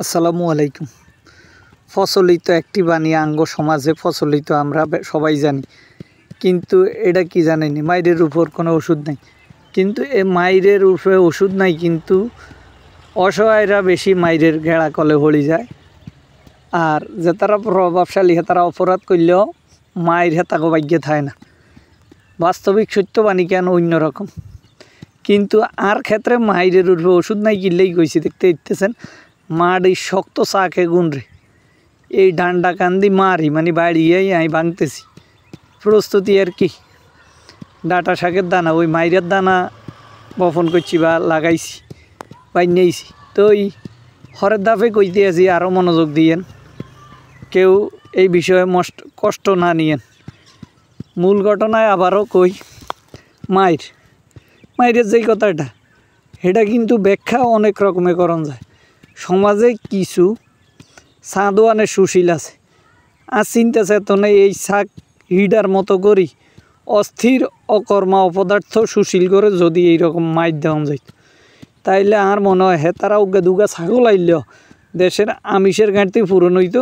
আসসালামু আলাইকুম। প্রচলিত একটি বাণী আঙ্গ সমাজে প্রচলিত, আমরা সবাই জানি, কিন্তু এটা কি জানেনি, মাইরের উপর কোনো ওষুধ নাই। কিন্তু এই মাইরের উপরে ওষুধ নাই, কিন্তু অসহায়রা বেশি মাইরের গেড়া কলে হলি যায়। আর যে তারা প্রভাবশালী তারা অপরাধ করলেও মায়ের হেতাকে ভাগ্যে থাকে না। বাস্তবিক সত্যবাণী কেন অন্যরকম, কিন্তু আর ক্ষেত্রে মাইরের উপরে ওষুধ নাই কিনলেই কইছি। দেখতে ইতেছেন মাড এই শক্ত চাকে গুনরে এই ডান্ডা কান্দি মারি মানে বাড়িয়েই আমি ভাঙতেছি প্রস্তুতি আর কি। ডাটা শাকের দানা ওই মাইরের দানা বপন করছি বা লাগাইছি বা নিয়েছি। তো ওই হরের দাফে কইতে আছি আরও মনোযোগ দিয়েন, কেউ এই বিষয়ে কষ্ট না নিয়েন। মূল ঘটনায় আবারও কই, মাইরের যেই কথাটা এটা কিন্তু ব্যাখ্যা অনেক রকমের করণ যায়। সমাজে কিছু সাঁদোয়ানের সুশীল আছে, আর চিন্তা চেতনে এই শাক হিডার মতো করি অস্থির অকর্মা অপদার্থ সুশীল করে যদি এইরকম মাইর দেওয়া যাইত, তাইলে আর মনে হয় তারা উগা দুগা ছাগল আইলেও দেশের আমিষের ঘাটতি পূরণ হইতো,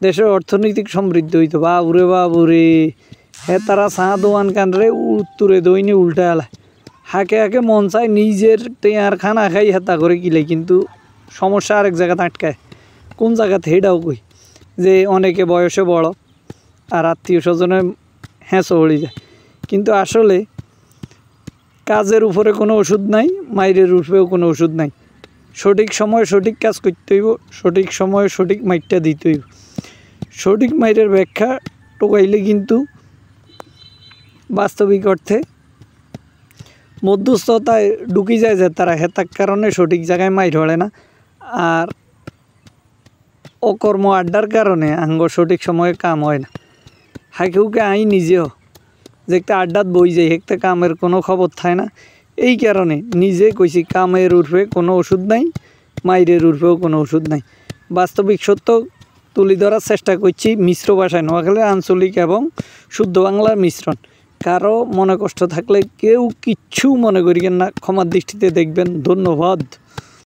দেশের অর্থনৈতিক সমৃদ্ধ হইতো। বাবুরে তারা সাঁদোয়ান কানরে উত্তরে দইনি উল্টা এলায় হাঁকে হাঁকে মন চায় নিজের টেয়ার খানা খাই হেতা করে কিলে, কিন্তু সমস্যা আরেক জায়গাতে আটকায়। কোন জায়গাতে হেডাও কই যে অনেকে বয়সে বড় আর আত্মীয় স্বজনে হ্যাঁচো হয়ে যায়, কিন্তু আসলে কাজের উপরে কোনো ওষুধ নাই, মাইরের উপরেও কোনো ওষুধ নাই। সঠিক সময়ে সঠিক কাজ করতে হইব, সঠিক সময়ে সঠিক মাইরটা দিতে হইব। সঠিক মাইরের ব্যাখ্যা টোকাইলে কিন্তু বাস্তবিক অর্থে মধ্যস্থতায় ঢুকি যায় যে তারা হেতার কারণে সঠিক জায়গায় মাইর হলে না, আর অকর্ম আড্ডার কারণে আঙ্গ সঠিক সময়ে কাম হয় না। হাঁকেউকে আই নিজেও যে একটা আড্ডাত বই যাই একটা কামের কোনো খবর থাকে না। এই কারণে নিজে কইছি কামের উর্ফে কোনো ওষুধ নাই, মাইরের উর্ফেও কোনো ওষুধ নাই। বাস্তবিক সত্য তুলি ধরার চেষ্টা করছি মিশ্র ভাষায়, নোয়াখালীর আঞ্চলিক এবং শুদ্ধ বাংলার মিশ্রণ। কারো মনে কষ্ট থাকলে কেউ কিচ্ছু মনে করিবেন না, ক্ষমার দৃষ্টিতে দেখবেন। ধন্যবাদ।